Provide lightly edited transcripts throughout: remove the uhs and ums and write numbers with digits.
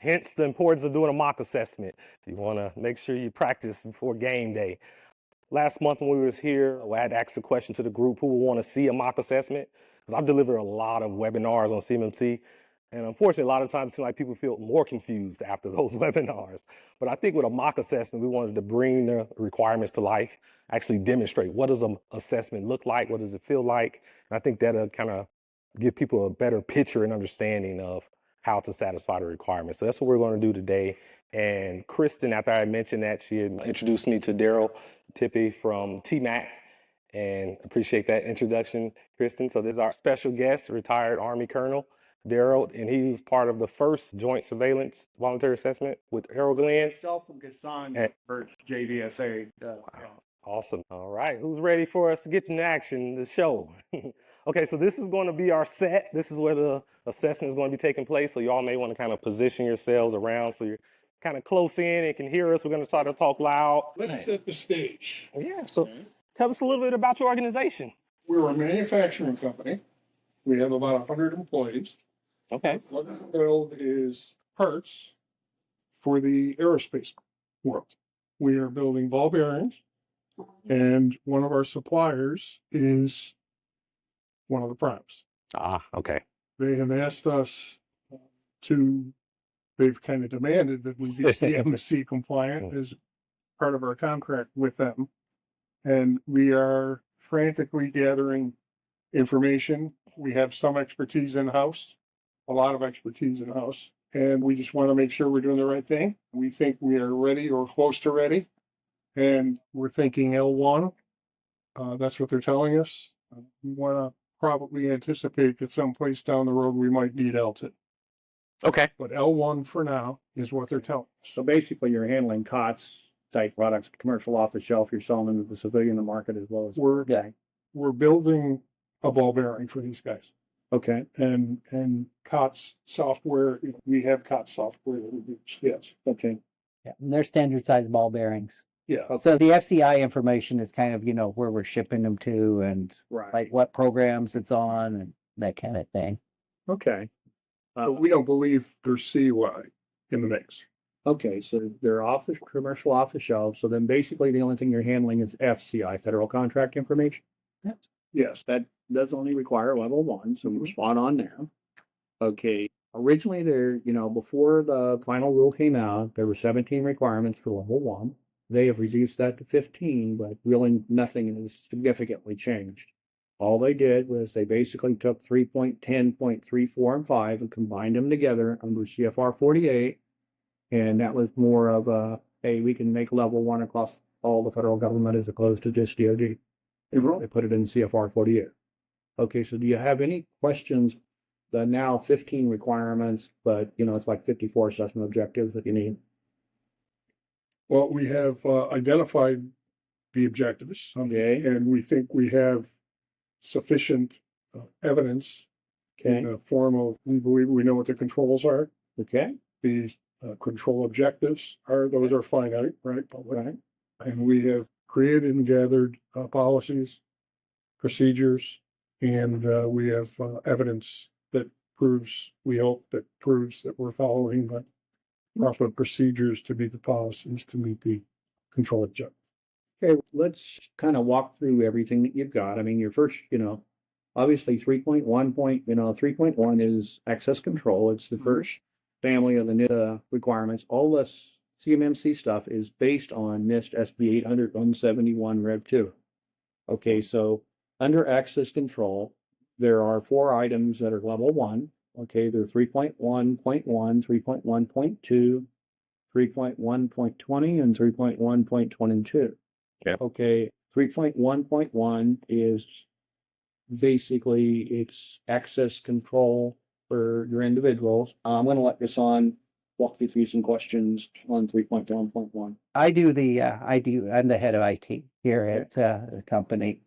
Hence the importance of doing a mock assessment. You want to make sure you practice before game day. Last month when we was here, I had to ask a question to the group who would want to see a mock assessment, because I've delivered a lot of webinars on CMMC, and unfortunately, a lot of times it seems like people feel more confused after those webinars. But I think with a mock assessment, we wanted to bring the requirements to life, actually demonstrate what does an assessment look like, what does it feel like, and I think that'll kind of give people a better picture and understanding of how to satisfy the requirements. So that's what we're going to do today. And Kristen, after I mentioned that, she had introduced me to Darrell Tippey from TMAC, and appreciate that introduction, Kristen. So this is our special guest, retired Army Colonel Darold, and he was part of the first Joint Surveillance Voluntary Assessment with Harold Glenn. Myself and Gassan first JDSA. Wow. Awesome. All right, who's ready for us to get in action, the show? Okay, so this is going to be our set. This is where the assessment is going to be taking place. So you all may want to kind of position yourselves around so you're kind of close in and can hear us. We're going to try to talk loud. Let's set the stage. Yeah, so tell us a little bit about your organization. We're a manufacturing company. We have about 100 employees. Okay. What we build is parts for the aerospace world. We are building ball bearings, and one of our suppliers is one of the primes. Ah, okay. They have asked us they've kind of demanded that we be CMMC compliant as part of our contract with them. And we are frantically gathering information. We have some expertise in-house, a lot of expertise in-house, and we just want to make sure we're doing the right thing. We think we are ready or close to ready, and we're thinking L1. That's what they're telling us. We want to probably anticipate that someplace down the road we might need L2. Okay. But L1 for now is what they're telling us. So basically you're handling COTS type products, commercial off the shelf, you're selling them to the civilian market as well as. We're building a ball bearing for these guys. Okay. And COTS software, we have COTS software that we use. Yes. Okay. Yeah, and they're standard size ball bearings. Yeah. So the FCI information is kind of, where we're shipping them to and Right. like what programs it's on and that kind of thing. Okay. So we don't believe there's CY in the mix. Okay, so they're commercial off the shelf. So then basically the only thing you're handling is FCI, federal contract information. Yes. That does only require level 1, so we're spot on there. Okay. Originally before the final rule came out, there were 17 requirements for level 1. They have reduced that to 15, but really nothing has significantly changed. All they did was they basically took 3.10.3, 4, and 5 and combined them together under CFR 48. And that was more of hey, we can make level 1 across all the federal government as opposed to just DOD. They put it in CFR 48. Okay, so do you have any questions? The now 15 requirements, but it's like 54 assessment objectives that you need. Well, we have identified the objectives. Okay. And we think we have sufficient evidence in the form of, we believe we know what the controls are. Okay. The control objectives those are finite, right? Right. And we have created and gathered policies, procedures, and we have evidence that proves that we're following the proper procedures to meet the policies, to meet the control objective. Okay, let's kind of walk through everything that you've got. I mean, your first, obviously 3.1 is access control. It's the first family of the NIST requirements. All this CMMC stuff is based on NIST SB 800 171 Rev 2. Okay, so under access control, there are 4 items that are level 1. Okay, they're 3.1.1, 3.1.2, 3.1.20, and 3.1.22. Okay, 3.1.1 is basically it's access control for your individuals. I'm going to let Gassan walk you through some questions on 3.1.1. I'm the head of IT here at the company.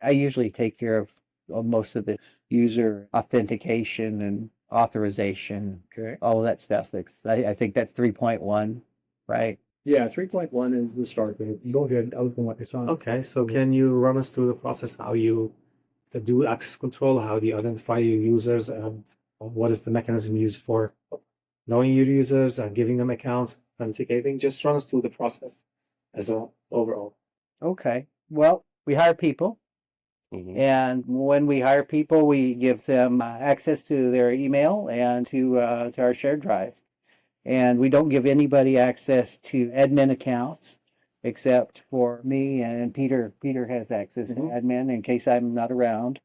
I usually take care of most of the user authentication and authorization, all of that stuff. I think that's 3.1, right? Yeah, 3.1 is the start. Go ahead. I was going to let Gassan. Okay, so can you run us through the process, how you do access control, how do you identify your users, and what is the mechanism used for knowing your users and giving them accounts, authenticating. Just run us through the process as a overall. Okay. Well, we hire people. Mhm. And when we hire people, we give them access to their email and to our shared drive. And we don't give anybody access to admin accounts except for me and Peter. Peter has access to admin in case I'm not around.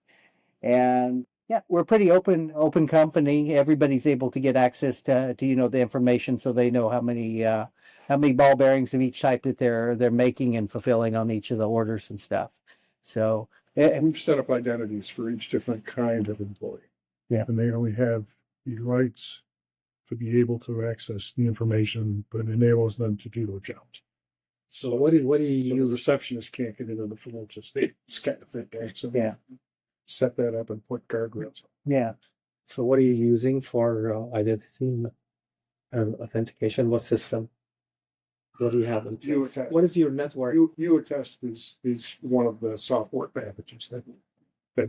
And yeah, we're a pretty open company. Everybody's able to get access to the information, so they know how many ball bearings of each type that they're making and fulfilling on each of the orders and stuff. So We've set up identities for each different kind of employee. Yeah. And they only have the rights to be able to access the information that enables them to do their jobs. So what do you So the use? receptionist can't get into the financial statements kind of thing, right? So we Yeah. set that up and put guardrails. yeah. So what are you using for identity and authentication? What system? What do you have in place? UAttest. What is your network? UAttest is one of the software packages that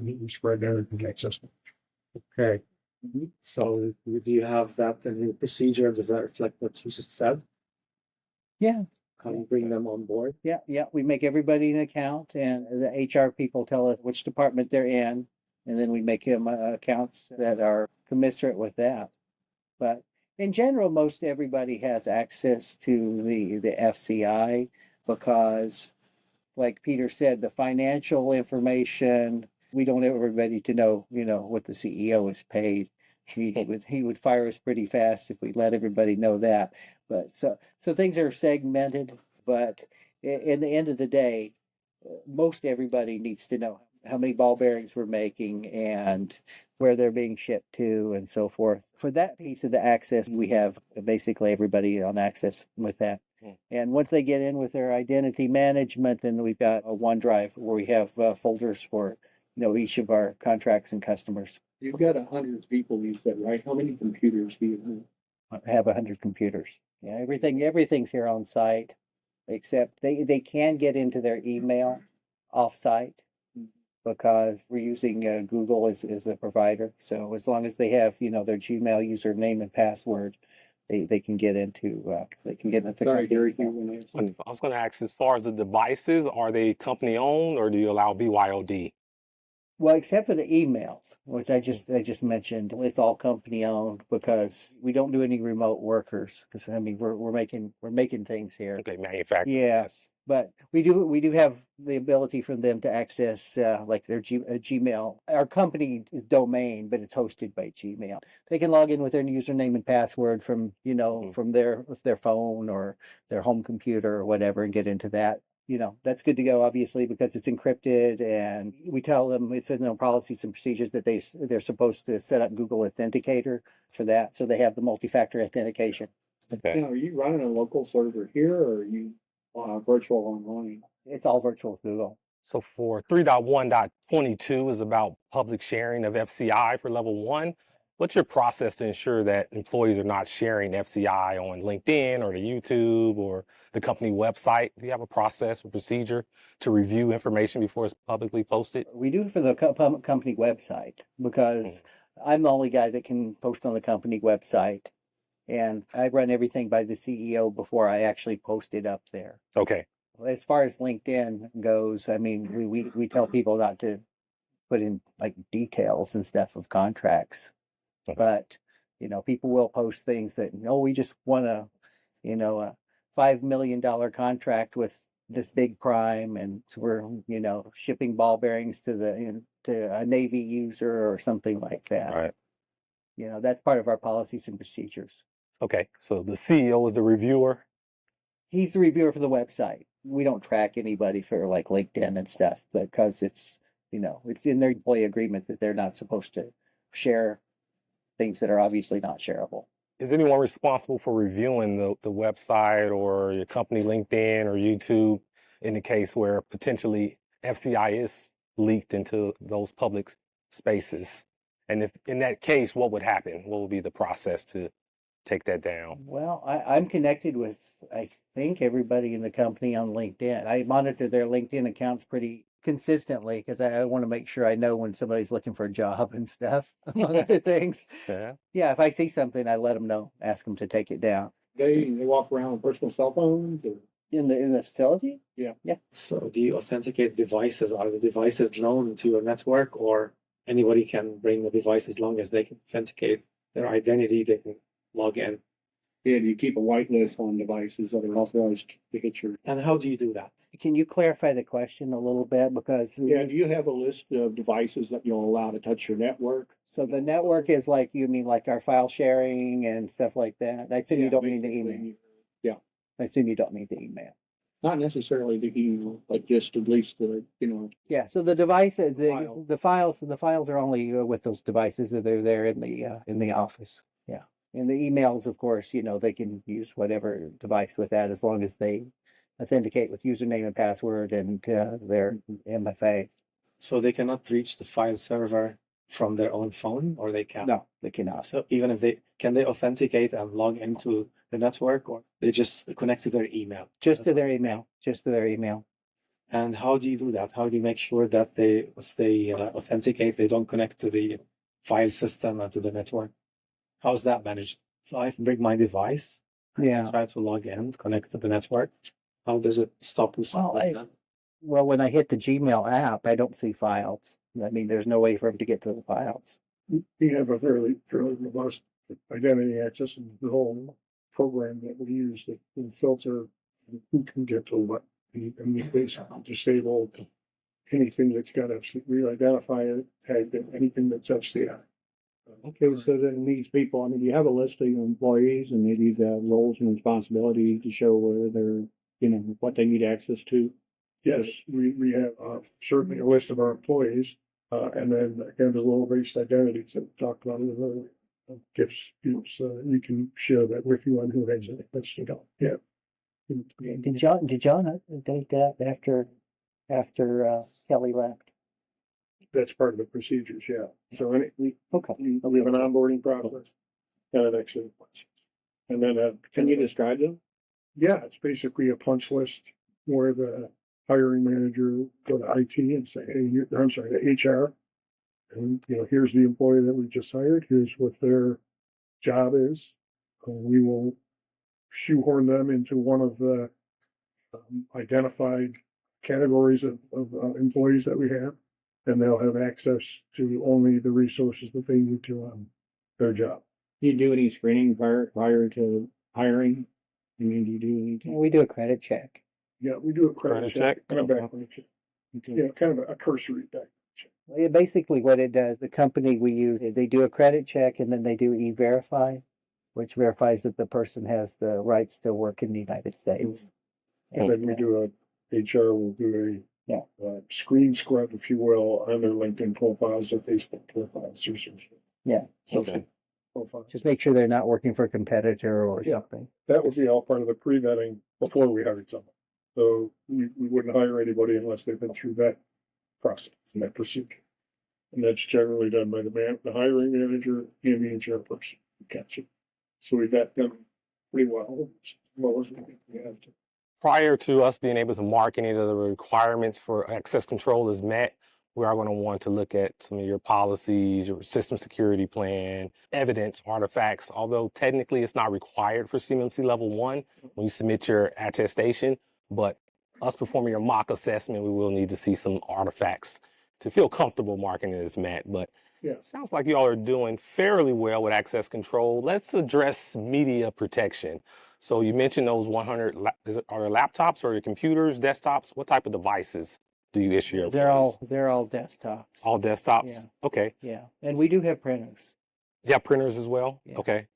you spread everything access. Okay. So do you have that in your procedure? Does that reflect what you just said? Yeah. How you bring them on board? Yeah. We make everybody an account, and the HR people tell us which department they're in, and then we make them accounts that are commensurate with that. But in general, most everybody has access to the FCI because, like Peter said, the financial information, we don't want everybody to know, what the CEO is paid. He would fire us pretty fast if we let everybody know that. But so things are segmented, but in the end of the day, most everybody needs to know how many ball bearings we're making and where they're being shipped to and so forth. For that piece of the access, we have basically everybody on access with that. And once they get in with their identity management, then we've got a OneDrive where we have folders for each of our contracts and customers. You've got 100 people use that, right? How many computers do you have? I have 100 computers. Yeah, everything's here on site, except they can get into their email off-site because we're using Google as the provider. So as long as they have their Gmail username and password, they can get into the Sorry, company. Derrich, you want to ask? I was going to ask, as far as the devices, are they company owned or do you allow BYOD? Well, except for the emails, which I just mentioned, it's all company owned because we don't do any remote workers. Because I mean, we're making things here. Okay, manufacturing. Yes, but we do have the ability for them to access like their Gmail, our company domain, but it's hosted by Gmail. They can log in with their username and password from from their phone or their home computer or whatever and get into that. That's good to go, obviously, because it's encrypted, and we tell them it's in their policies and procedures that they're supposed to set up Google Authenticator for that, so they have the multi-factor authentication. Okay. Now, are you running a local server here or are you virtual online? It's all virtual with Google. So for 3.1.22 is about public sharing of FCI for level 1. What's your process to ensure that employees are not sharing FCI on LinkedIn or the YouTube or the company website? Do you have a process or procedure to review information before it's publicly posted? We do for the company website because I'm the only guy that can post on the company website, and I run everything by the CEO before I actually post it up there. Okay. As far as LinkedIn goes, I mean, we tell people not to put in like details and stuff of contracts, but people will post things that we just won a $5 million contract with this big prime, and we're shipping ball bearings to a Navy user or something like that. All right. That's part of our policies and procedures. Okay. So the CEO is the reviewer. He's the reviewer for the website. We don't track anybody for like LinkedIn and stuff because it's it's in their employee agreement that they're not supposed to share things that are obviously not shareable. Is anyone responsible for reviewing the website or your company LinkedIn or YouTube in the case where potentially FCI is leaked into those public spaces? And if in that case, what would happen? What would be the process to take that down? Well, I'm connected with, I think, everybody in the company on LinkedIn. I monitor their LinkedIn accounts pretty consistently because I want to make sure I know when somebody's looking for a job and stuff, among other things. Yeah. Yeah, if I see something, I let them know, ask them to take it down. They walk around with personal cell phones or? In the facility? Yeah. Yeah. So do you authenticate devices? Are the devices known to your network, or anybody can bring the device as long as they can authenticate their identity, they can log in? Yeah, do you keep a whitelist on devices that are authorized to hit your? And how do you do that? Can you clarify the question a little bit? Because Yeah, do you have a list of devices that you'll allow to touch your network? so the network is like, you mean like our file sharing and stuff like that? I assume you don't mean the email. Yeah, I assume you don't mean the email. not necessarily the email, but just at least the, Yeah, so the devices, File. the files are only with those devices that are there in the office. Yeah. And the emails, of course, they can use whatever device with that as long as they authenticate with username and password and their MFA. So they cannot reach the file server from their own phone, or they can? No, they cannot. So even if they authenticate and log into the network, or they just connect to their email? Just to That's what their it's saying. email. Just to their email. And how do you do that? How do you make sure that if they authenticate, they don't connect to the file system and to the network? How's that managed? So I bring my device, Yeah. try to log in, connect to the network. How does it stop you? Well, Well, when I hit the Gmail app, I don't see files. I mean, there's no way for them to get to the files. We have a fairly robust identity access and the whole program that we use that will filter who can get to what. And we basically disable anything that's got FC. We identify it, tag it, anything that's FCI. okay, so then these people, I mean, you have a list of your employees and maybe the roles and responsibilities to show where they're, what they need access to. Yes, we have certainly a list of our employees, and then again, the role-based identities that we talked about a little earlier. Gives you can share that with you on who has it. That's yeah. Did John update that after Kelly left? That's part of the procedures, yeah. So we Okay. have an onboarding process and an exit process. And then Can you describe them? yeah, it's basically a punch list where the hiring manager go to IT and say, hey, I'm sorry, to HR. And, here's the employee that we just hired. Here's what their job is. We will shoehorn them into one of the identified categories of employees that we have. And they'll have access to only the resources that they need to run their job. Do you do any screening prior to hiring? I mean, do you do anything? We do a credit check. Yeah, we do a credit check and a background check. Yeah, kind of a cursory background check. Basically, what it does, the company we use, they do a credit check and then they do E-Verify, which verifies that the person has the rights to work in the United States. And then we do HR will do a screen scrub, if you will, on their LinkedIn profiles, their Facebook profiles, or social profiles. Just make sure they're not working for a competitor or Yeah. something. That would be all part of the pre-vetting before we hired someone. So we wouldn't hire anybody unless they've been through that process and that procedure. And that's generally done by the hiring manager and the HR person. Gotcha. So we vet them pretty well as we have to. Prior to us being able to mark any of the requirements for access control is met, we are going to want to look at some of your policies, your system security plan, evidence, artifacts, although technically it's not required for CMMC Level 1 when you submit your attestation, but us performing your mock assessment, we will need to see some artifacts to feel comfortable marking it as met. But Yeah. sounds like you all are doing fairly well with access control. Let's address media protection. So you mentioned those 100, are there laptops or your computers, desktops? What type of devices do you issue your They're employees? all desktops. All desktops? Yeah. Okay. Yeah, and we do have printers. Yeah, printers as well? Yeah. Okay.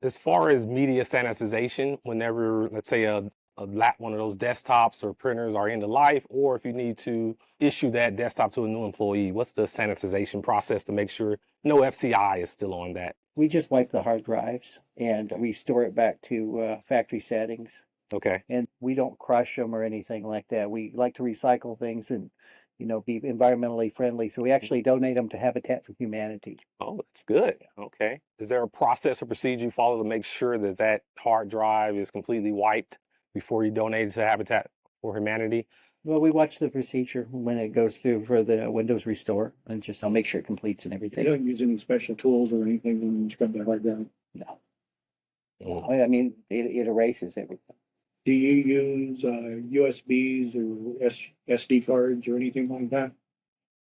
As far as media sanitization, whenever, let's say, one of those desktops or printers are end of life, or if you need to issue that desktop to a new employee, what's the sanitization process to make sure no FCI is still on that? We just wipe the hard drives and we store it back to factory settings. Okay. And we don't crush them or anything like that. We like to recycle things and, be environmentally friendly. So we actually donate them to Habitat for Humanity. Oh, that's good. Okay. Is there a process or procedure you follow to make sure that that hard drive is completely wiped before you donate it to Habitat for Humanity? Well, we watch the procedure when it goes through for the Windows restore and just I'll make sure it completes and They everything. don't use any special tools or anything when you scrub that like that. No. I mean, it erases everything. Do you use USBs or SD cards or anything like that?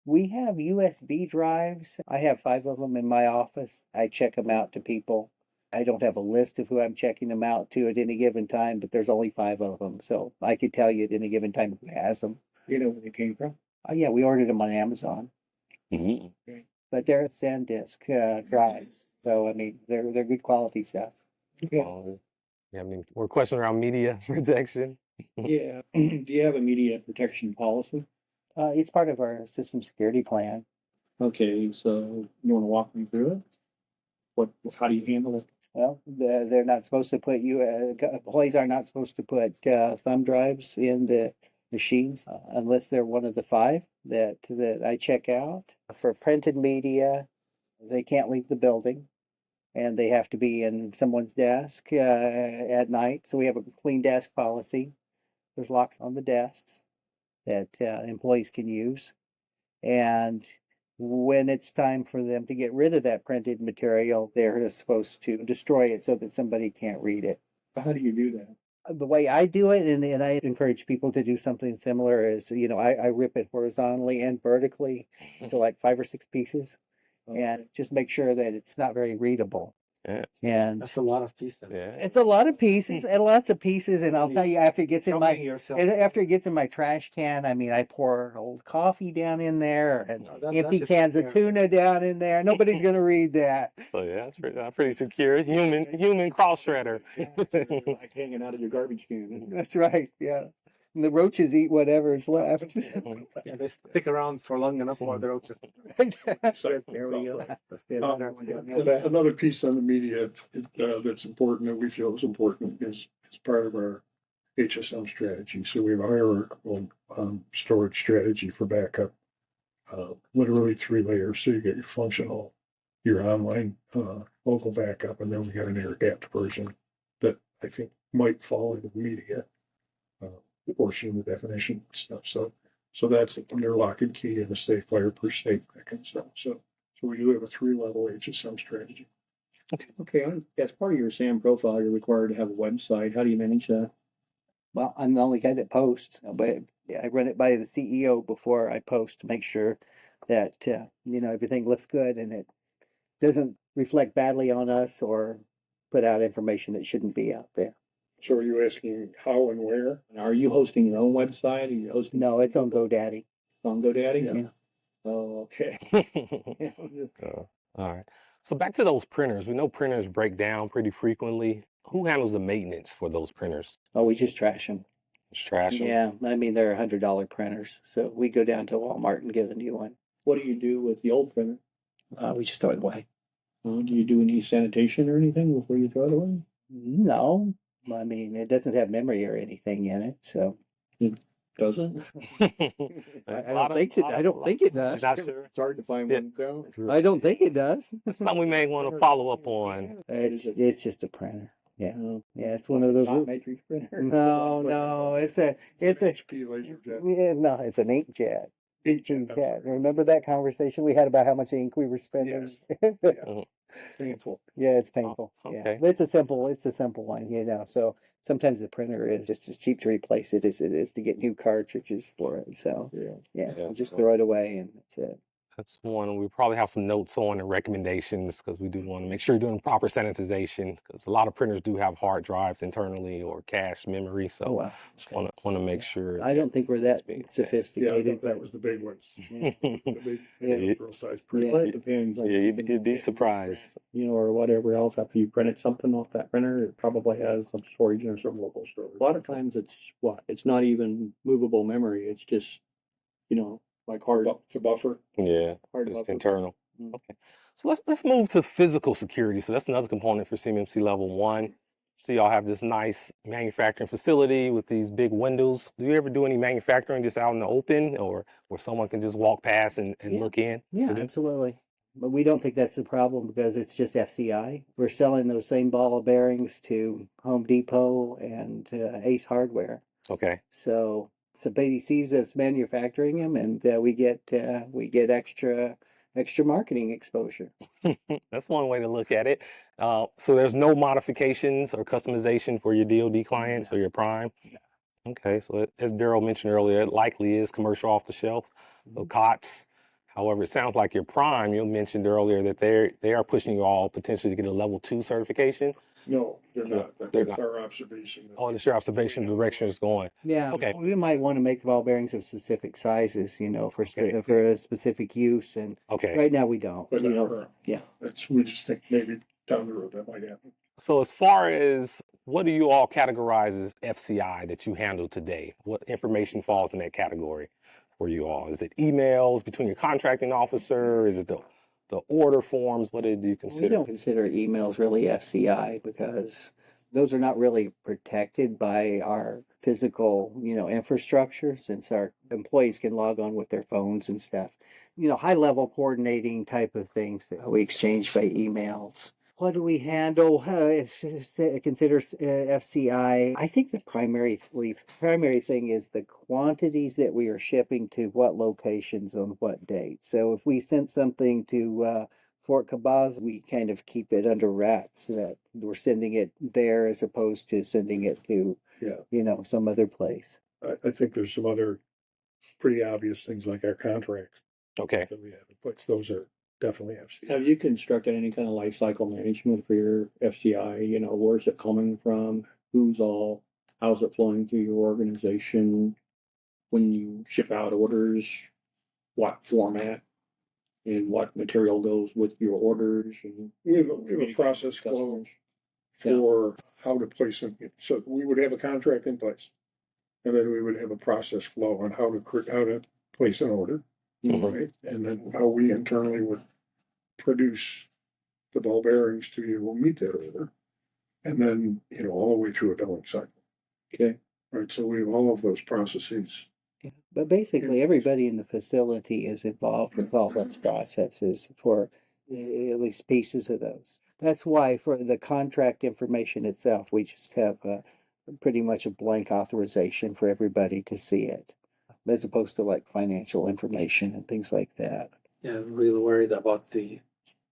We have USB drives. I have 5 of them in my office. I check them out to people. I don't have a list of who I'm checking them out to at any given time, but there's only 5 of them. So I could tell you at any given time who has them. You know where they came from? Yeah, we ordered them on Amazon, but they're SanDisk drives. So, I mean, they're good quality stuff. Yeah. Yeah, I mean, we're questioning around media protection. Yeah. Do you have a media protection policy? It's part of our system security plan. Okay, so you want to walk me through it? How do you handle it? Well, they're not supposed to put employees are not supposed to put thumb drives in the machines unless they're one of the 5 that I check out. For printed media, they can't leave the building, and they have to be in someone's desk at night. So we have a clean desk policy. There's locks on the desks that employees can use, and when it's time for them to get rid of that printed material, they're supposed to destroy it so that somebody can't read it. How do you do that? The way I do it, and I encourage people to do something similar, is, I rip it horizontally and vertically to like 5 or 6 pieces and just make sure that it's not very readable. Yeah. And That's a lot of pieces. Yeah. it's a lot of pieces and lots of pieces. And I'll tell you, after it gets in my trash can, I mean, I pour old coffee down in there and empty cans of tuna down in there. Nobody's going to read that. So yeah, that's pretty secure. Human cross shredder. Like hanging out of your garbage can. That's right. Yeah. And the roaches eat whatever's left. Yeah, they stick around for long enough for the roaches. There we go. Another piece on the media that's important, that we feel is important, is part of our HSM strategy. So we have a hierarchical storage strategy for backup, literally 3 layers. So you get your functional, your online local backup, and then we got an air-gapped version that I think might fall into the media portion of the definition and stuff. So that's under lock and key and a safe fireproof safe, that kind of stuff. So we do have a 3-level HSM strategy. Okay, as part of your SAM profile, you're required to have a website. How do you manage that? Well, I'm the only guy that posts, but I run it by the CEO before I post to make sure that, everything looks good and it doesn't reflect badly on us or put out information that shouldn't be out there. So are you asking how and where? Are you hosting your own website? Are you hosting? No, it's on GoDaddy. On GoDaddy? Yeah. Oh, okay. All right. So back to those printers. We know printers break down pretty frequently. Who handles the maintenance for those printers? Oh, we just trash them. Just trash them? Yeah, I mean, they're $100 printers. So we go down to Walmart and get a new one. What do you do with the old printer? We just throw it away. Do you do any sanitation or anything before you throw it away? No, I mean, it doesn't have memory or anything in it, so. Does it? I don't think it does. Not sure. It's hard to find one though. I don't think it does. That's something we may want to follow up on. It's just a printer. Yeah. Yeah, it's one of those. Not matrix printer. No, it's a HP LaserJet. yeah, no, it's an inkjet. Inkjet. Remember that conversation we had about how much ink we were spending? Yeah. Painful. Yeah, it's painful. Oh, Yeah, okay. it's a simple one, So sometimes the printer is just as cheap to replace it as it is to get new cartridges for it. So yeah, Yeah. just throw it away and that's it. That's one we probably have some notes on and recommendations, because we do want to make sure you're doing proper sanitization, because a lot of printers do have hard drives internally or cache memory. So Oh, wow. just want to make sure. I don't think we're that being- Yeah, I sophisticated. thought that was the big ones. Yeah. The big Yeah. industrial size Well, printer. it depends. Like, You'd be surprised. or whatever else. After you printed something off that printer, it probably has some storage or some local storage. A lot of times it's not even movable memory. It's just, like hard. It's a buffer. Yeah, Hard just buffer. internal. Mm. Okay. So let's move to physical security. So that's another component for CMMC Level 1. So y'all have this nice manufacturing facility with these big windows. Do you ever do any manufacturing just out in the open, or where someone can just walk past and Yeah. look in? Yeah, for this? absolutely. But we don't think that's the problem because it's just FCI. We're selling those same ball bearings to Home Depot and Ace Hardware. Okay. So Somebody sees us manufacturing them, and we get extra marketing exposure. That's one way to look at it. So there's no modifications or customization for your DoD clients or your prime. Okay, so as Darold mentioned earlier, it likely is commercial off the shelf. So COTS. However, it sounds like your prime. You mentioned earlier that they are pushing you all potentially to get a level 2 certification. No, they're not. They're That's not. our observation. Oh, that's your observation direction is going. Yeah. Okay. We might want to make ball bearings of specific sizes, for for a specific use, and Okay. right now we don't. But not You know, current. yeah. We just think maybe down the road that might happen. So as far as what do you all categorize as FCI that you handle today? What information falls in that category for you all? Is it emails between your contracting officer? Is it the order forms? What do you We consider? don't consider emails really FCI because those are not really protected by our physical, infrastructure, since our employees can log on with their phones and stuff. High level coordinating type of things that we exchange by emails. What do we handle? It considers FCI. I think the primary thing is the quantities that we are shipping to what locations on what date. So if we sent something to Fort Cabaz, we kind of keep it under wraps that we're sending it there as opposed to sending it to, some other place. I think there's some other pretty obvious things like our contracts Okay. that we have in place. Those are definitely FCI. Have you constructed any kind of life cycle management for your FCI? Where's it coming from? How's it flowing through your organization? When you ship out orders, what format and what material goes with your orders? And We have a process flow for how to place them. So we would have a contract in place. And then we would have a process flow on how to place an order, right? And then how we internally would produce the ball bearings to you will meet that order. And then, all the way through a billing cycle. Okay. Right. So we have all of those processes. Yeah. But basically, everybody in the facility is involved with all those processes for at least pieces of those. That's why for the contract information itself, we just have pretty much a blank authorization for everybody to see it, as opposed to like financial information and things like that. Yeah, I'm really worried about the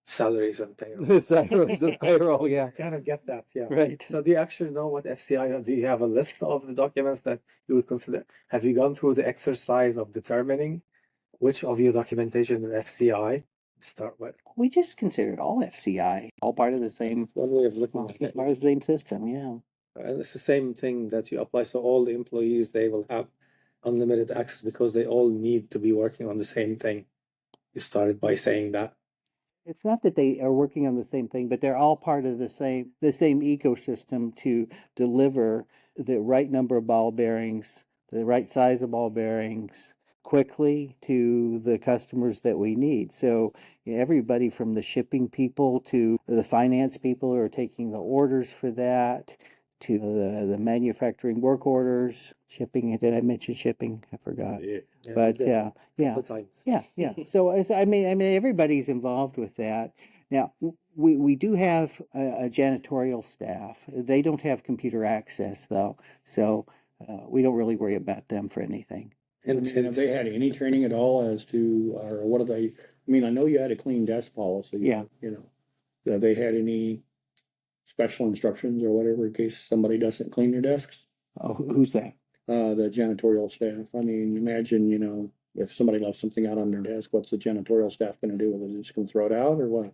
salaries and payroll. The salaries and payroll, yeah. Kind of get that, yeah. Right. So do you actually know what FCI are? Do you have a list of the documents that you would consider? Have you gone through the exercise of determining which of your documentation is FCI to start with? We just consider it all FCI, all part of the same, One way of looking at it. part of the same system, yeah. And it's the same thing that you apply. So all the employees, they will have unlimited access because they all need to be working on the same thing. You started by saying that. It's not that they are working on the same thing, but they're all part of the same ecosystem to deliver the right number of ball bearings, the right size of ball bearings quickly to the customers that we need. So everybody from the shipping people to the finance people who are taking the orders for that, to the manufacturing work orders, shipping. Did I mention shipping? I forgot. Yeah, But yeah. the times. Yeah. So I mean, everybody's involved with that. Now, we do have a janitorial staff. They don't have computer access though, so we don't really worry about them for anything. Have they had any training at all as to, or what are they? I know you had a clean desk policy. Yeah. Have they had any special instructions or whatever in case somebody doesn't clean their desks? Oh, who's that? The janitorial staff. Imagine, if somebody left something out on their desk, what's the janitorial staff going to do with it? Just going to throw it out or what?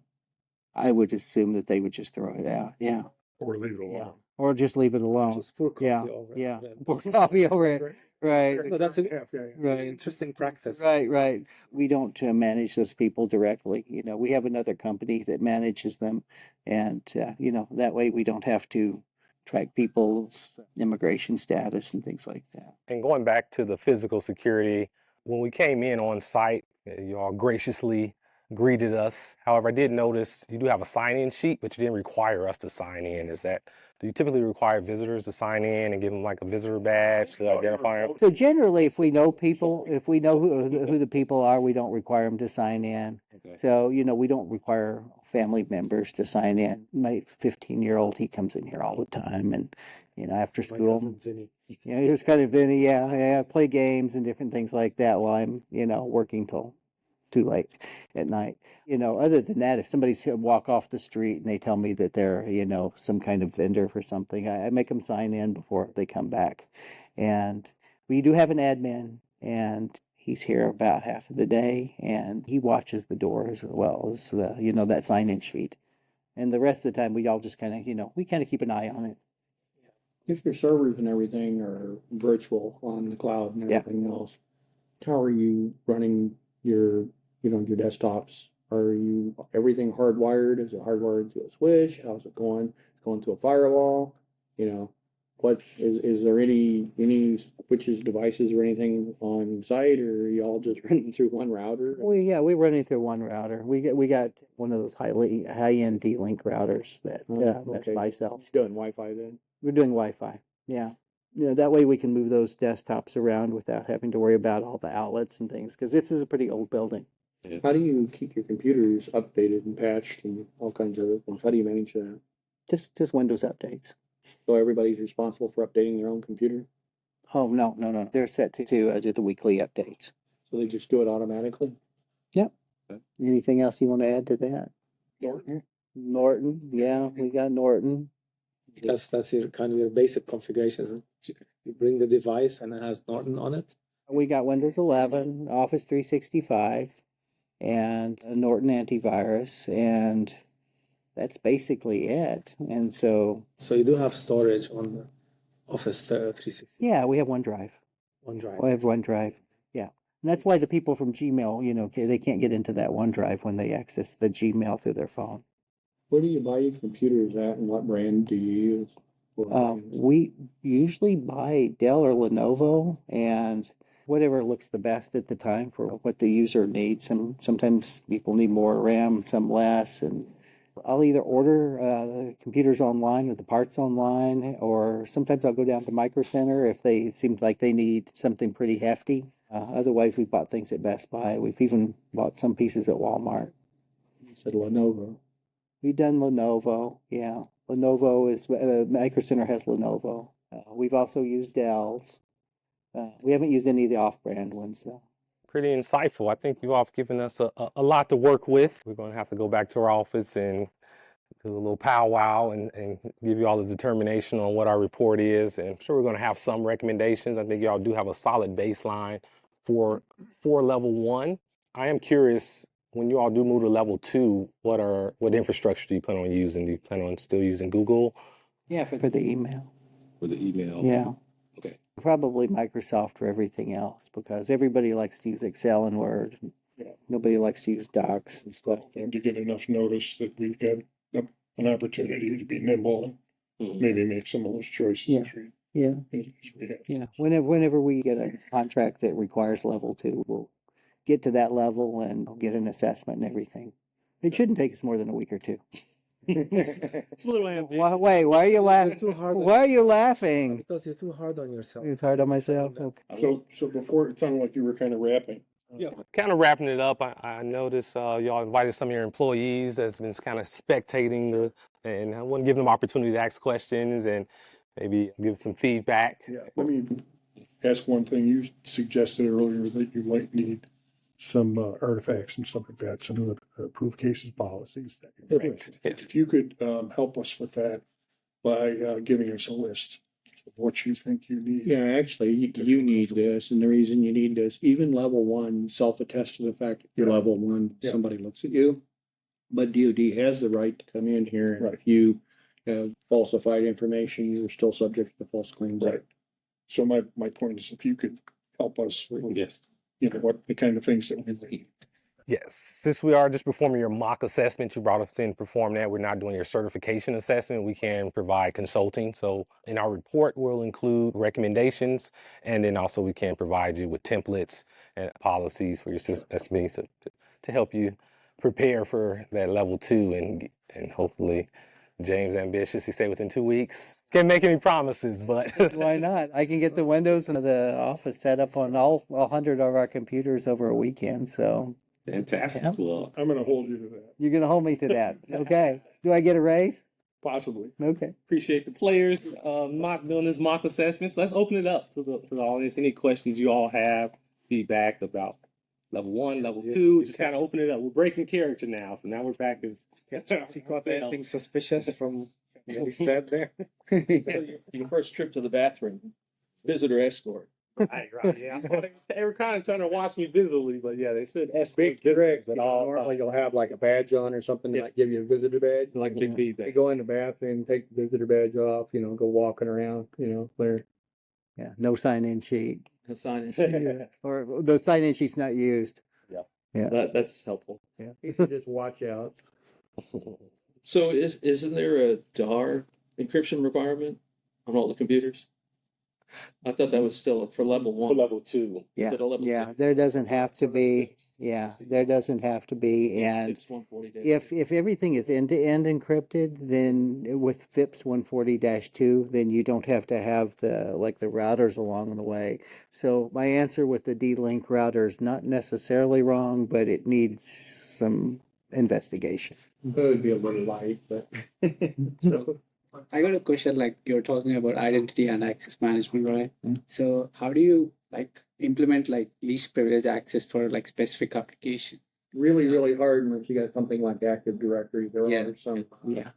I would assume that they would just throw it out. Yeah. Or leave it alone. Yeah. Or just leave it alone. Just pour coffee Yeah. over it. Yeah. Pour coffee over it. Right. No, that's a Yeah. really interesting practice. Right. We don't manage those people directly. We have another company that manages them, and that way we don't have to track people's immigration status and things like that. And going back to the physical security, when we came in on site, you all graciously greeted us. However, I did notice you do have a sign-in sheet, but you didn't require us to sign in. Do you typically require visitors to sign in and give them like a visitor badge to identify them? So generally, if we know people, if we know who the people are, we don't require them to sign in. Okay. So, we don't require family members to sign in. My 15-year-old, he comes in here all the time, and after My school. cousin Vinny. Yeah, he was kind of Vinny. Yeah, play games and different things like that while I'm, working till too late at night. Other than that, if somebody's gonna walk off the street and they tell me that they're, some kind of vendor for something, I make them sign in before they come back. And we do have an admin, and he's here about half of the day, and he watches the door as well as that sign-in sheet. And the rest of the time, we all just kind of, we kind of keep an eye on it. If your servers and everything are virtual on the cloud and Yeah. everything else, how are you running your desktops? Are you everything hardwired? Is it hardwired to a switch? How's it going? It's going to a firewall? What is there any switches, devices, or anything on site, or are you all just running through one router? We're running through one router. We got one of those high-end D-Link routers that Best Buy sells. Doing Wi-Fi then? We're doing Wi-Fi. Yeah. That way we can move those desktops around without having to worry about all the outlets and things, because this is a pretty old building. How do you keep your computers updated and patched and all kinds of other things? How do you manage that? Just Windows updates. So everybody's responsible for updating their own computer? Oh, no. They're set to do the weekly updates. So they just do it automatically? Yep. Anything else you want to add to that? Norton. Yeah, we got Norton. That's your kind of your basic configurations. You bring the device and it has Norton on it. We got Windows 11, Office 365, and a Norton antivirus, and that's basically it. And so you do have storage on the Office 360. yeah, we have OneDrive. OneDrive. We have OneDrive. Yeah. And that's why the people from Gmail, they can't get into that OneDrive when they access the Gmail through their phone. Where do you buy your computers at, and what brand do you use? We usually buy Dell or Lenovo, and whatever looks the best at the time for what the user needs. Sometimes people need more RAM, some less, and I'll either order the computers online or the parts online, or sometimes I'll go down to Micro Center if it seems like they need something pretty hefty. Otherwise, we bought things at Best Buy. We've even bought some pieces at Walmart. You said Lenovo. We've done Lenovo, yeah. Lenovo is, Micro Center has Lenovo. We've also used Dell's. We haven't used any of the off-brand ones, though. Pretty insightful. I think you all have given us a lot to work with. We're going to have to go back to our office and do a little powwow and give you all the determination on what our report is. And I'm sure we're going to have some recommendations. I think y'all do have a solid baseline for level 1. I am curious, when you all do move to level 2, what infrastructure do you plan on using? Do you plan on still using Google? Yeah, for the email. For the email? Yeah. Okay. Probably Microsoft for everything else, because everybody likes to use Excel and Word. Yeah. Nobody likes to use docs and stuff. And to get enough notice that we've got an opportunity to be nimble and maybe make some of those choices Yeah. as we have. Yeah. Whenever we get a contract that requires level 2, we'll get to that level and get an assessment and everything. It shouldn't take us more than a week or 2. It's a little ambitious. Why are you laughing? You're too hard on- Why are you laughing? Because you're too hard on yourself. It's hard on myself. Okay. So before it sounded like you were kind of rapping. Yeah, kind of wrapping it up. I noticed y'all invited some of your employees that's been kind of spectating and I want to give them opportunity to ask questions and maybe give some feedback. Yeah, let me ask one thing. You suggested earlier that you might need some artifacts and stuff like that, some of the approved cases policies. Yes. If you could help us with that by giving us a list of what you think you need. Yeah, actually, you need this, and the reason you need this, even level 1, self-attest to the fact that you're Yeah. level 1, Yeah. somebody looks at you. But DOD has the right to come in here, and Right. if you have falsified information, you're still subject to the False Claims Act. Right. So my point is, if you could help us with, Yes. what the kind of things that we need. Yes, since we are just performing your mock assessment, you brought us in to perform that. We're not doing your certification assessment. We can provide consulting. So in our report, we'll include recommendations, and then also we can provide you with templates and policies for your SMEs to help you prepare for that level 2 and hopefully James ambitious, he said within 2 weeks. Can't make any promises, but Why not? I can get the windows in the office set up on all 100 of our computers over a weekend. So Fantastic. Yeah. Well, I'm going to hold you to that. you're going to hold me to that. Okay. Do I get a raise? Possibly. Okay. Appreciate the players doing this mock assessments. Let's open it up to the audience. Any questions you all have, feedback about level 1, level 2, just kind of open it up. We're breaking character now, so now we're back as Anything suspicious from what he said there? Your first trip to the bathroom, visitor escort. Right. Yeah, I saw they were kind of trying to watch me visibly, but yeah, they should escort Big visitors trick. at all Normally times. you'll have like a badge on or something that might give you a visitor badge. Like Big B. They go in the bathroom, take the visitor badge off, go walking around, clear. Yeah. No sign-in sheet. No sign. Or the sign-in sheet's not used. That's helpful. Yeah. You should just watch out. So isn't there a DAR encryption requirement on all the computers? I thought that was still for level For 1. level 2. Yeah. Is it a level Yeah. 2? There doesn't have to be. Yeah. There doesn't have to be. And It's 140 days. if everything is end-to-end encrypted, then with FIPS 140-2, then you don't have to have the routers along the way. So my answer with the D-Link router is not necessarily wrong, but it needs some investigation. It would be a little light, but so I got a question, like you're talking about identity and access management, right? So how do you implement least privilege access for specific application? really, really hard unless you got something like Active Directory. There Yeah. are some. Yeah.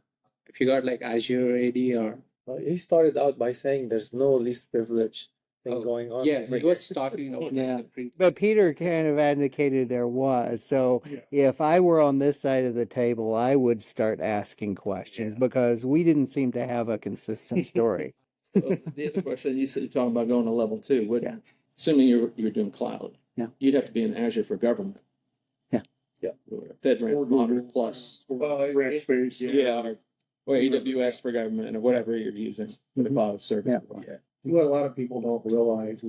If you got Azure AD or He started out by saying there's no least privilege thing going on. yeah, he was talking about Yeah. the pre- But Peter kind of indicated there was. So if I were on this side of the table, I would start asking questions because we didn't seem to have a consistent story. So the other question, you said you're talking about going to level 2. Yeah. Assuming you're doing cloud, Yeah. you'd have to be in Azure for government. Yeah. Or FedRAMP Moderate Plus. Rackspace. Or AWS for government or whatever you're using for the cloud service. Yeah. What a lot of people don't realize,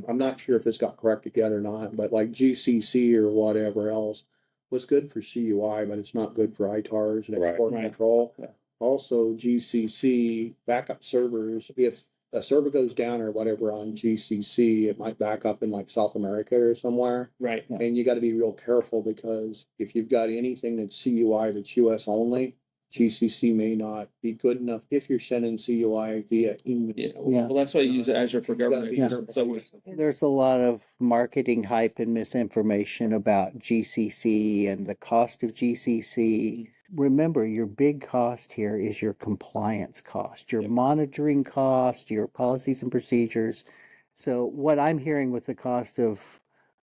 I'm not sure if this got corrected yet or not, but like GCC or whatever else was good for CUI, but it's not good for ITARs and export Right. control. Yeah. Also, GCC backup servers, if a server goes down or whatever on GCC, it might back up in South America or somewhere. Right. And you got to be real careful because if you've got anything that's CUI that's US only, GCC may not be good enough if you're sending CUI via email. Yeah. Yeah. Well, that's why you use Azure for government. Yeah. So There's a lot of marketing hype and misinformation about GCC and the cost of GCC. Remember, your big cost here is your compliance cost, your monitoring cost, your policies and procedures. So what I'm hearing with the cost of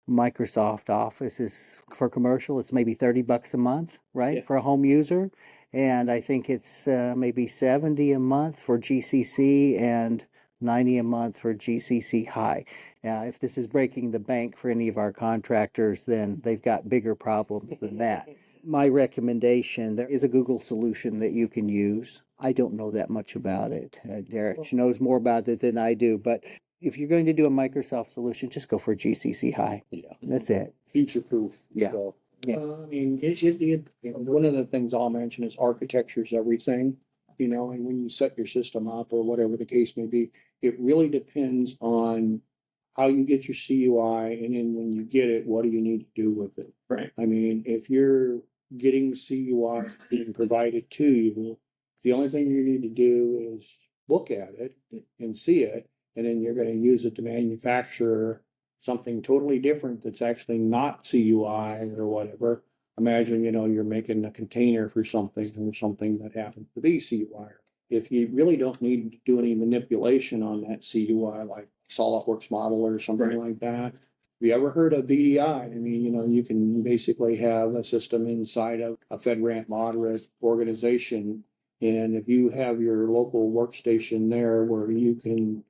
Microsoft Office is for commercial, it's maybe $30 a month, right? Yeah. For a home user. And I think it's maybe 70 a month for GCC and 90 a month for GCC High. If this is breaking the bank for any of our contractors, then they've got bigger problems than that. My recommendation, there is a Google solution that you can use. I don't know that much about it. Derrich knows more about it than I do, but if you're going to do a Microsoft solution, just go for GCC High. Yeah. That's it. Future proof. Yeah. So, Yeah. I mean, one of the things I'll mention is architecture is everything, and when you set your system up or whatever the case may be, it really depends on how you get your CUI, and then when you get it, what do you need to do with it? Right. I mean, if you're getting CUI being provided to you, the only thing you need to do is look at it and see it, and then you're going to use it to manufacture something totally different that's actually not CUI or whatever. Imagine, you're making a container for something that happens to be CUI. If you really don't need to do any manipulation on that CUI, like SolidWorks model or something like that. Have you ever heard of VDI? I mean, you can basically have a system inside of a FedRAMP moderate organization. And if you have your local workstation there where you can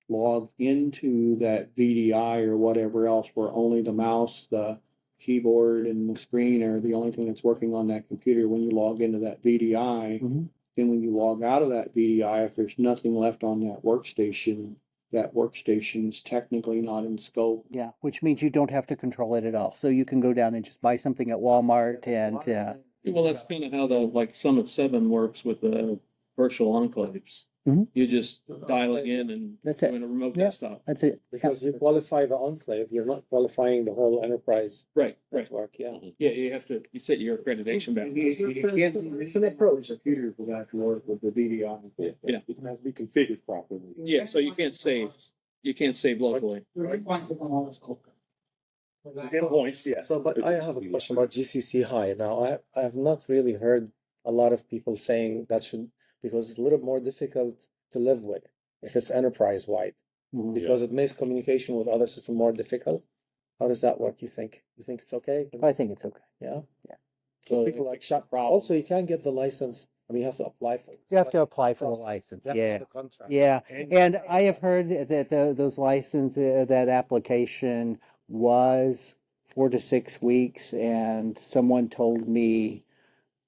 log into that VDI or whatever else, where only the mouse, the keyboard, and the screen are the only thing that's working on that computer when you log into that VDI. Then when you log out of that VDI, if there's nothing left on that workstation is technically not in scope. Yeah, which means you don't have to control it at all. So you can go down and just buy something at Walmart and well, that's kind of how the Summit 7 works with the virtual enclaves. Mhm. You're just dialing in and That's it. doing a remote Yeah. desktop. That's it. Because you qualify the enclave, you're not qualifying the whole enterprise Right. network. Yeah. Yeah, you have to, you set your accreditation back. It's an approach that computers will have to work with the VDI. Yeah. It has to be configured properly. Yeah, so you can't save locally. Endpoints, yes. So, but I have a question about GCC High. Now, I have not really heard a lot of people saying that should, because it's a little more difficult to live with if it's enterprise wide, because it makes communication with other systems more difficult. How does that work, you think? You think it's okay? I think it's okay. Yeah. Yeah. Because So people if like it's a problem- also you can't get the license. I mean, you have to apply for it. You have to apply for the process. license. You have to Yeah. have the contract. Yeah. And I have heard that those license, that application was 4 to 6 weeks. And someone told me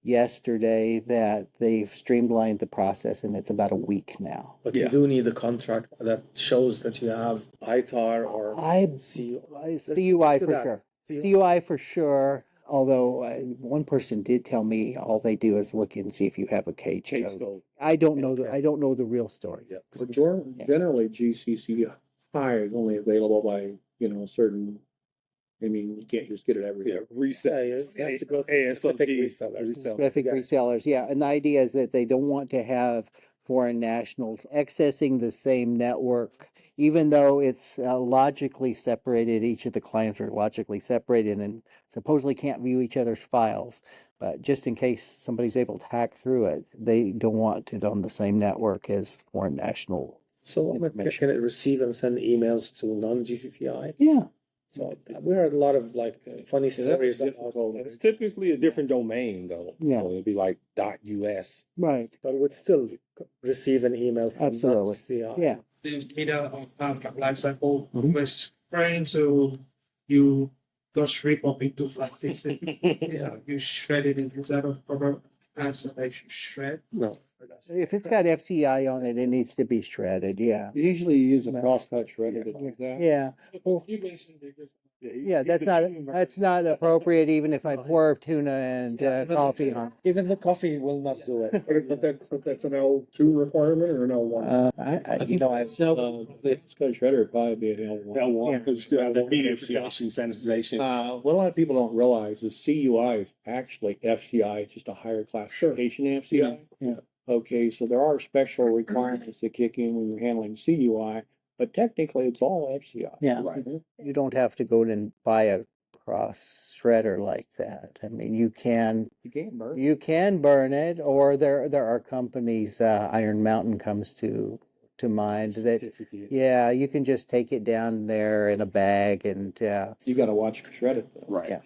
yesterday that they've streamlined the process and it's about a week now. But you do need a contract that shows that you have ITAR or I CUI. CUI to for that. sure. CUI. CUI for sure. Although one person did tell me all they do is look and see if you have a cage code. I don't know Okay. I don't know the real story. Yeah. But generally, GCC High is only available by, a certain, I mean, you can't just get it everywhere. Reset. You have to go through specific resellers. Specific resellers, yeah. And the idea is that they don't want to have foreign nationals accessing the same network, even though it's logically separated. Each of the clients are logically separated and supposedly can't view each other's files. But just in case somebody's able to hack through it, they don't want it on the same network as foreign national. So can it receive and send emails to non-GCCI? Yeah. So we heard a lot of funny stories about It's typically a different domain though. Yeah. So it'd be like .us. Right. but it would still receive an email from Absolutely. non-GCCI. Yeah. The data of contract lifecycle Mhm. was trying to you just rip up into flat pieces. You shred it into that of proper answer that you shred. No. If it's got FCI on it, it needs to be shredded. Yeah. Usually you use a crosscut shredder to do that. Yeah. You mentioned because Yeah, that's not appropriate even if I pour tuna and coffee on. Even the coffee will not do it. But that's an L2 requirement or an L1? I think it's no. Crosscut shredder would probably be an L1. L1, because you still have the media protection, sanitization. What a lot of people don't realize is CUI is actually FCI, it's just a higher classification than FCI. Yeah. Okay, so there are special requirements that kick in when you're handling CUI, but technically it's all FCI. Yeah. Right. You don't have to go and buy a cross shredder like that. I mean, you can burn it, or there are companies. Iron Mountain comes to mind that. Certificate. Yeah, you can just take it down there in a bag and You gotta watch for shred it though. Right. Yeah.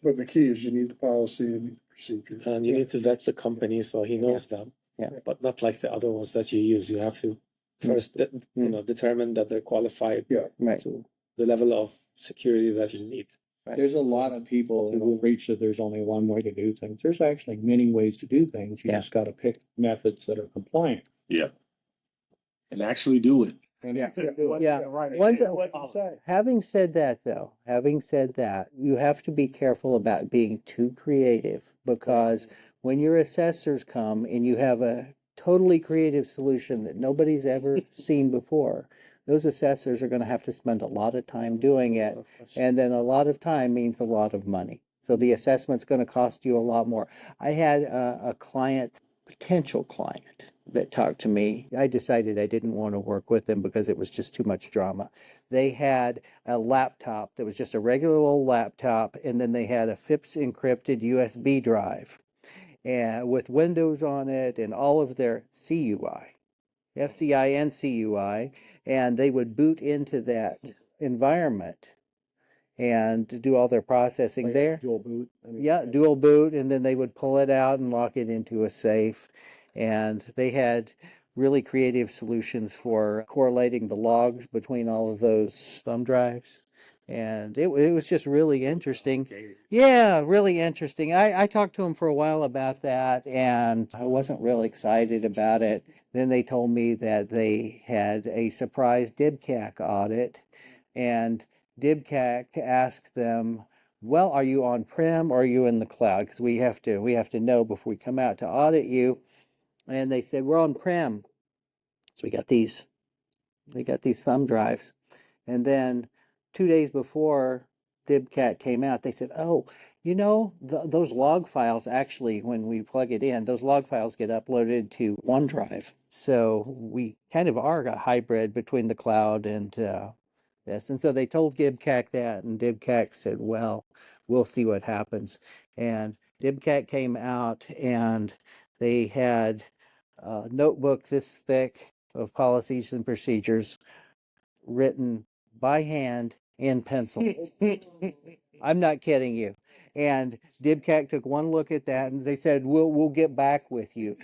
But the key is you need the policy and the procedure. And you need to vet the company so he knows them. Yeah. But not like the other ones that you use. You have to first determine that they're qualified right. to the level of security that you need. There's a lot of people who preach that there's only one way to do things. There's actually many ways to do things. You Yeah. just gotta pick methods that are compliant. And actually do it. Yeah. Having said that, you have to be careful about being too creative, because when your assessors come and you have a totally creative solution that nobody's ever seen before, those assessors are going to have to spend a lot of time doing it. And then a lot of time means a lot of money. So the assessment's going to cost you a lot more. I had a potential client that talked to me. I decided I didn't want to work with them because it was just too much drama. They had a laptop that was just a regular old laptop, and then they had a FIPS encrypted USB drive and with Windows on it and all of their CUI, FCI and CUI, and they would boot into that environment and do all their processing there. Dual boot. Yeah, dual boot, and then they would pull it out and lock it into a safe. And they had really creative solutions for correlating the logs between all of those thumb drives. And it was just really interesting. Yeah, really interesting. I talked to him for a while about that, and I wasn't really excited about it. Then they told me that they had a surprise DIBCAC audit, and DIBCAC asked them, well, are you on-prem or are you in the cloud? Because we have to know before we come out to audit you. And they said, we're on-prem. So we got these thumb drives. And then 2 days before DibCat came out, they said, oh, you know, those log files actually, when we plug it in, those log files get uploaded to OneDrive. So we kind of are a hybrid between the cloud and this. And so they told DibCat that, and DibCat said, well, we'll see what happens. And DibCat came out and they had a notebook this thick of policies and procedures written by hand in pencil. I'm not kidding you. And DibCat took one look at that and they said, we'll get back with you.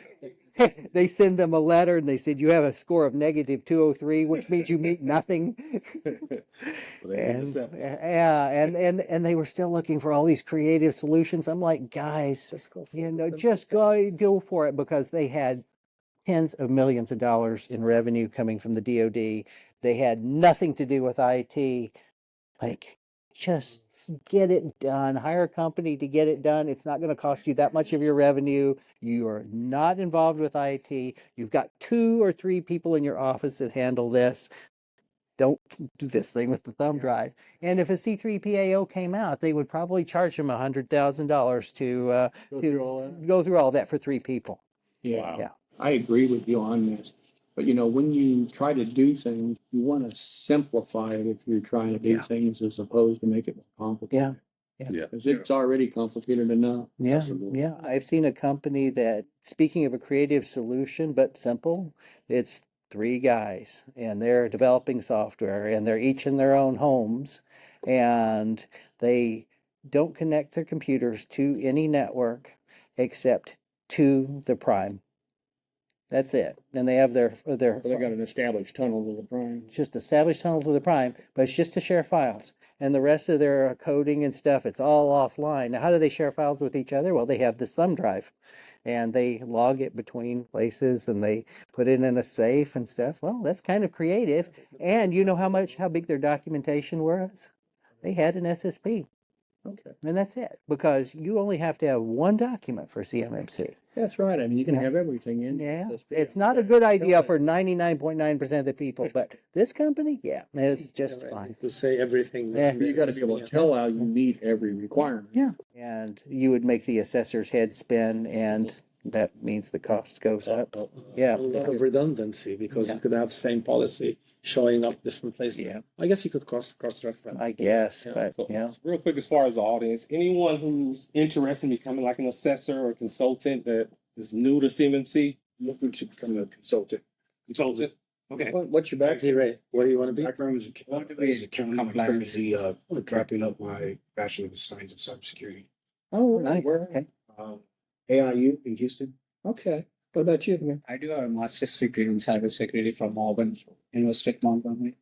They send them a letter and they said, you have a score of negative 203, which means you meet nothing. And they were still looking for all these creative solutions. I'm like, guys, just go for it, because they had tens of millions of dollars in revenue coming from the DoD. They had nothing to do with IT. Like, just get it done. Hire a company to get it done. It's not going to cost you that much of your revenue. You are not involved with IT. You've got 2 or 3 people in your office that handle this. Don't do this thing with the thumb drive. And if a C3PAO came out, they would probably charge them $100,000 to go through all that for 3 people. Yeah. Yeah. I agree with you on this. But you know, when you try to do things, you want to simplify it if you're trying to do things, as opposed to make it more complicated. Yeah. Because it's already complicated enough. Yeah, yeah. I've seen a company that, speaking of a creative solution, but simple, it's 3 guys and they're developing software and they're each in their own homes and they don't connect their computers to any network except to the prime. That's it. And they have their They got an established tunnel to the prime. just established tunnel to the prime, but it's just to share files. And the rest of their coding and stuff, it's all offline. Now, how do they share files with each other? Well, they have this thumb drive and they log it between places and they put it in a safe and stuff. Well, that's kind of creative. And you know how big their documentation was? They had an SSP. Okay. And that's it, because you only have to have one document for CMMC. That's right. I mean, you can have everything in. Yeah, SSP. it's not a good idea for 99.9% of the people, but this company, yeah, it's just fine. To say everything. Yeah. You got to be able to tell how you meet every requirement. Yeah. And you would make the assessor's head spin, and that means the cost goes up. Yeah. A lot of redundancy, because you could have same policy showing up different places. Yeah. I guess you could cross reference. I guess, Yeah. but So, yeah. so real quick, as far as the audience, anyone who's interested in becoming like an assessor or consultant that is new to CMMC? Looking to become a consultant. Consultant? Okay. What's your background? Ray, what do you want to be? Background is accounting. I'm currently wrapping up my Bachelor of Science in Cybersecurity. Oh, Nice. Where? Okay. AIU in Houston. Okay. What about you? I do have a master's degree in cybersecurity from Auburn University at Montgomery.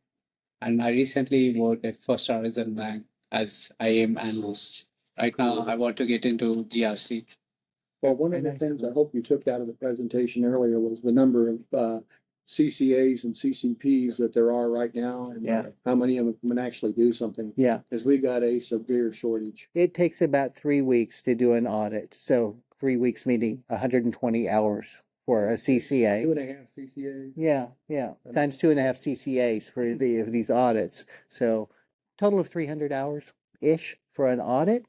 And I recently worked at First Horizon Bank as IAM analyst. Right now, I want to get into GRC. Well, one of the things I hope you took out of the presentation earlier was the number of CCAs and CCPs that there are right now, and Yeah. how many of them can actually do something. Yeah. Because we got a severe shortage. It takes about 3 weeks to do an audit. So 3 weeks meaning 120 hours for a CCA. 2.5 CCAs. Yeah. Times 2.5 CCAs for these audits. So total of 300 hours-ish for an audit.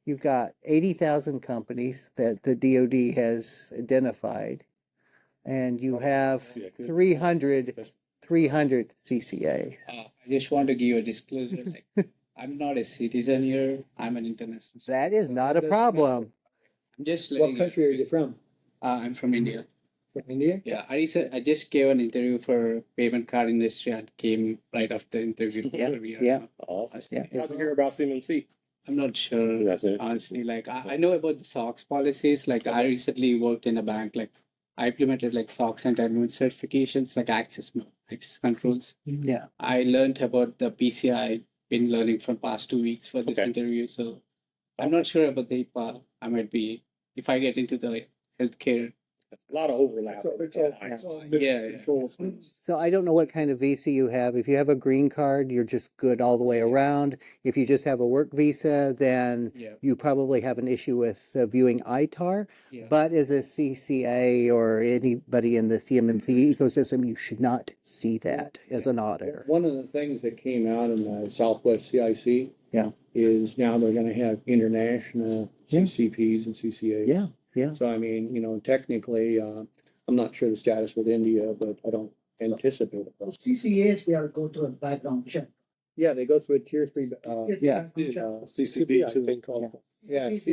You've got 80,000 companies that the DoD has identified, and you have 300 CCAs. I just want to give you a disclosure. Like, I'm not a citizen here. I'm an international. That is not a problem. I'm just What letting country are you from? I'm from India. From India? Yeah, I just gave an interview for payment card industry and came right after the interview. Yeah. Awesome. Yeah. How'd you hear about CMMC? I'm not sure. That's it. Honestly, like I know about the SOX policies. Like I recently worked in a bank. Like I implemented like SOX and admin certifications, like access controls. Yeah. I learned about the PCI. Been learning from past 2 weeks for this interview. So I'm not sure about the HIPAA. I might be, if I get into the healthcare A lot of overlap. So I don't know what kind of visa you have. If you have a green card, you're just good all the way around. If you just have a work visa, then you probably have an issue with viewing ITAR. But as a CCA or anybody in the CMMC ecosystem, you should not see that as an auditor. One of the things that came out in the Southwest CIC is now they're gonna have international CCPs and CCAs. Yeah. So I mean, technically, I'm not sure the status with India, but I don't anticipate it. Those CCAs, they are go to a background check. Yeah, they go through a tier 3, CCP, I think. yeah. If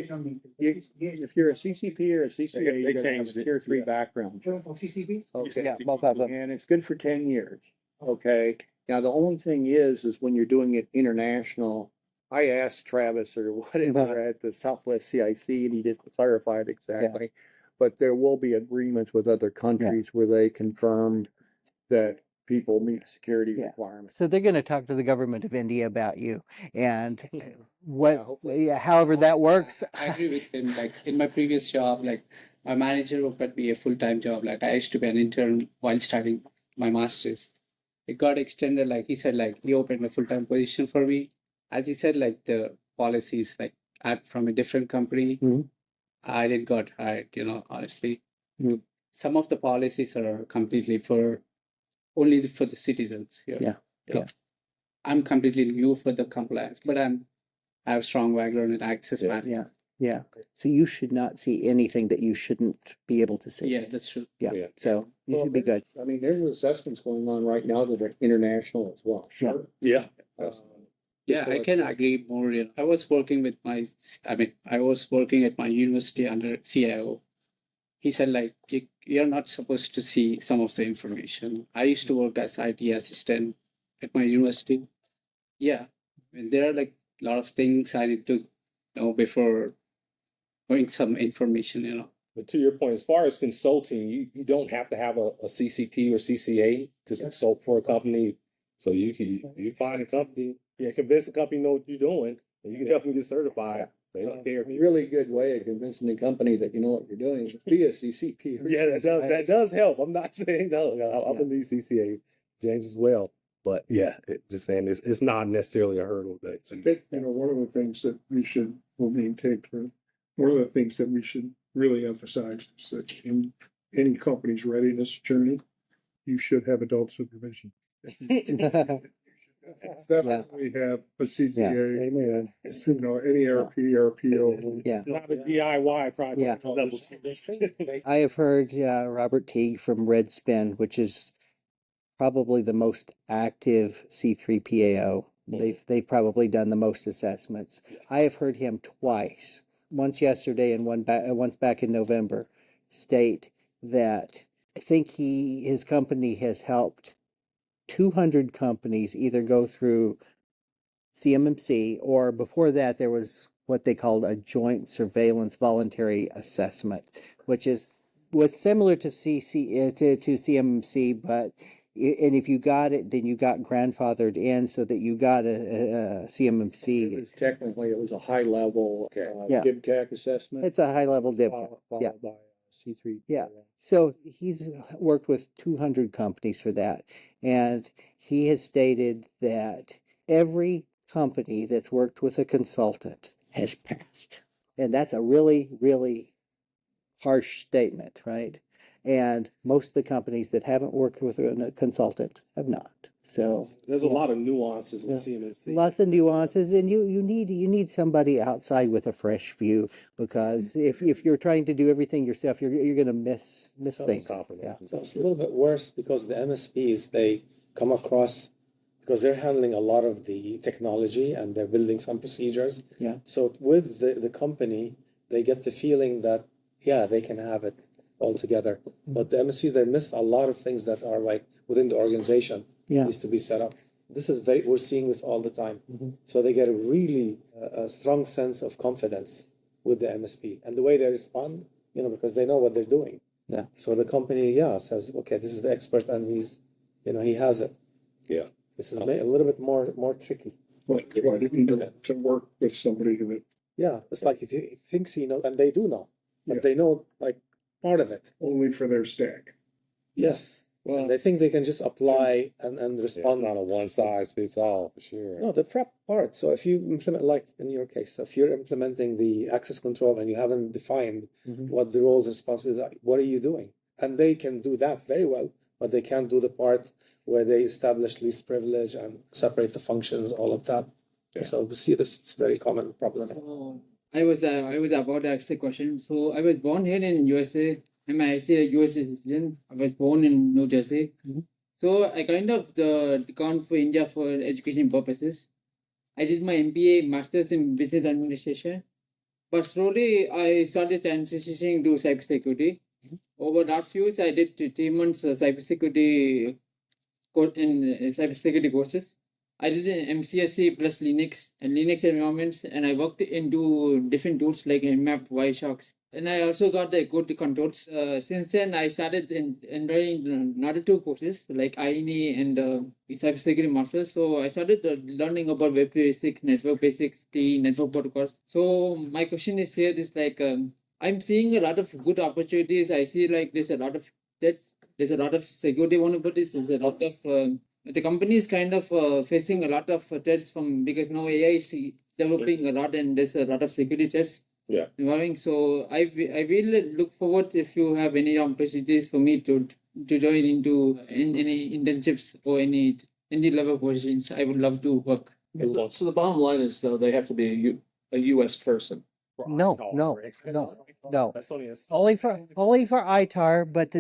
you're a CCP or a CCA, you're gonna have a tier 3 background. For CCPs? Okay. Yeah, both of them. And it's good for 10 years. Okay. Now, the only thing is when you're doing it international, I asked Travis or whatever at the Southwest CIC and he didn't clarify it exactly. But there will be agreements with other countries where they confirmed that people meet security requirements. So they're going to talk to the government of India about you and hopefully. however that works. I agree with him. Like in my previous job, like my manager offered me a full-time job. Like I used to be an intern while starting my master's. It got extended. Like he said, like he opened a full-time position for me. As he said, like the policies, like I'm from a different company. I didn't got hired, honestly. Some of the policies are completely only for the citizens here. I'm completely new for the compliance, but I have strong background in access management. Yeah. So you should not see anything that you shouldn't be able to see. Yeah, that's true. Yeah. So you should be good. I mean, there's assessments going on right now that are international as well. Sure. Yeah. Yeah, I can agree more. I was working at my university under CIO. He said, like, you're not supposed to see some of the information. I used to work as IT assistant at my university. Yeah, and there are like a lot of things I need to know before knowing some information, But to your point, as far as consulting, you don't have to have a CCP or CCA to consult for a company. So you find a company, convince the company know what you're doing, and you can help them get certified. They don't care if A you. really good way of convincing the company that you know what you're doing is be a CCP. or Yeah, CCA. that does help. I'm not saying no. I'm in the CCA, James as well. But yeah, just saying it's not necessarily a hurdle that One of the things that we should, one of the things that we should really emphasize is that in any company's readiness journey, you should have adult supervision. Definitely have a CCA, Amen. any RP, RPO. Yeah. it's not a DIY project. Level 2. I have heard Robert Teague from Red Spin, which is probably the most active C3PAO. They've probably done the most assessments. I have heard him twice, once yesterday and once back in November, state that I think his company has helped 200 companies either go through CMMC or before that there was what they called a joint surveillance voluntary assessment, which was similar to CMMC, but if you got it, then you got grandfathered in so that you got a CMMC. Technically, it was a high level DIBCAC assessment. It's a high level dip. Followed by C3. Yeah. So he's worked with 200 companies for that. And he has stated that every company that's worked with a consultant has passed. And that's a really, really harsh statement, right? And most of the companies that haven't worked with a consultant have not. So there's a lot of nuances with CMMC. Lots of nuances, and you need somebody outside with a fresh view, because if you're trying to do everything yourself, you're going to miss things. Yeah. So it's a little bit worse because the MSPs, they come across, because they're handling a lot of the technology and they're building some procedures. Yeah. So with the company, they get the feeling that, they can have it all together. But the MSPs, they miss a lot of things that are like within the organization. Needs to be set up. This is we're seeing this all the time. So they get a really strong sense of confidence with the MSP and the way they respond, because they know what they're doing. Yeah. So the company, says, okay, this is the expert and he's, he has it. Yeah. This is a little bit more tricky. To work with somebody that. Yeah. It's like he thinks he knows, and they do know, but they know, like, part of it. Only for their stack. Yes. And they think they can just apply and Yeah, it's respond. not a one size fits all for sure. No, the prep part. So if you implement, like in your case, if you're implementing the access control and you haven't defined what the roles and responsibilities are, what are you doing? And they can do that very well, but they can't do the part where they establish least privilege and separate the functions, all of that. Yeah. So we see this, it's very common problem. I was about to ask a question. So I was born here in USA. I'm actually a US citizen. I was born in New Jersey. So I kind of gone for India for education purposes. I did my MBA, Masters in Business Administration. But slowly I started transitioning to cybersecurity. Over last few years, I did 3 months cybersecurity courses. I did an MCSC plus Linux and Linux environments, and I worked into different tools like Nmap, Wiresharks. And I also got the good controls. Since then, I started enrolling another 2 courses like INE and Cybersecurity Masters. So I started learning about web basics, network basics, network protocols. So my question is here is like, I'm seeing a lot of good opportunities. I see like there's a lot of threats. There's a lot of security vulnerabilities. There's a lot of the company is kind of facing a lot of threats from because now AI is developing a lot and there's a lot of security threats. Yeah. Involving. So I really look forward if you have any opportunities for me to join into in any internships or any level positions. I would love to work. So the bottom line is though, they have to be a US person. No, ITAR, no, correct? no. That's only a Only for ITAR, but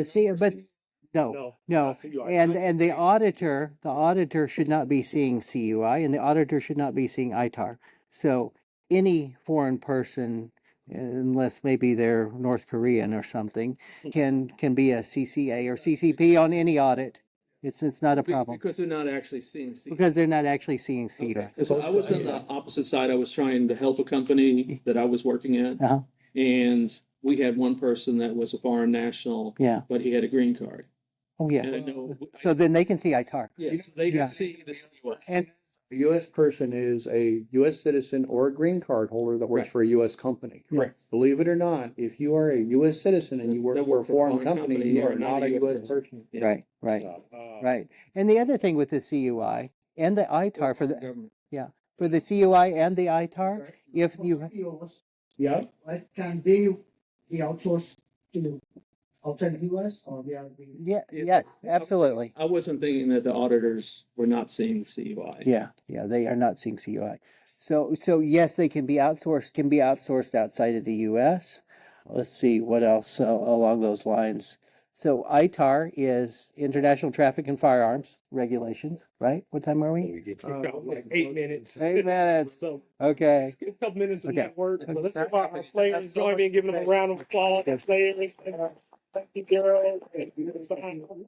no. not CUI. And the auditor should not be seeing CUI, and the auditor should not be seeing ITAR. So any foreign person, unless maybe they're North Korean or something, can be a CCA or CCP on any audit. It's not a problem Because they're not actually seeing. because they're not actually seeing CUI. Because I was on the opposite side. I was trying to help a company that I was working at, Uh-huh. and we had one person that was a foreign national, Yeah. but he had a green card. Oh And yeah. I know, So then they can see ITAR. yes, they Yeah. can see this. And A U.S. person is a U.S. citizen or a green card holder that works Right. for a U.S. company. Right. Believe it or not, if you are a U.S. citizen and you work That for a work for a foreign foreign company, company, you are not a U.S. person. Yeah. right. Uh, Right. And the other thing with the CUI and the ITAR for the Government. for the CUI and the ITAR, if you Yeah. Like, can they be outsourced to outside the US or they are being? yes, absolutely. I wasn't thinking that the auditors were not seeing CUI. Yeah, they are not seeing CUI. So yes, they can be outsourced outside of the US. Let's see what else along those lines. So ITAR is International Traffic in Firearms Regulations, right? What time are we? we get kicked out in like 8 minutes. 8 minutes. So Okay. let's get a couple minutes to Okay. network. But let's give our slayers join me and give them a round of applause. Slayers. Thank you, Darold.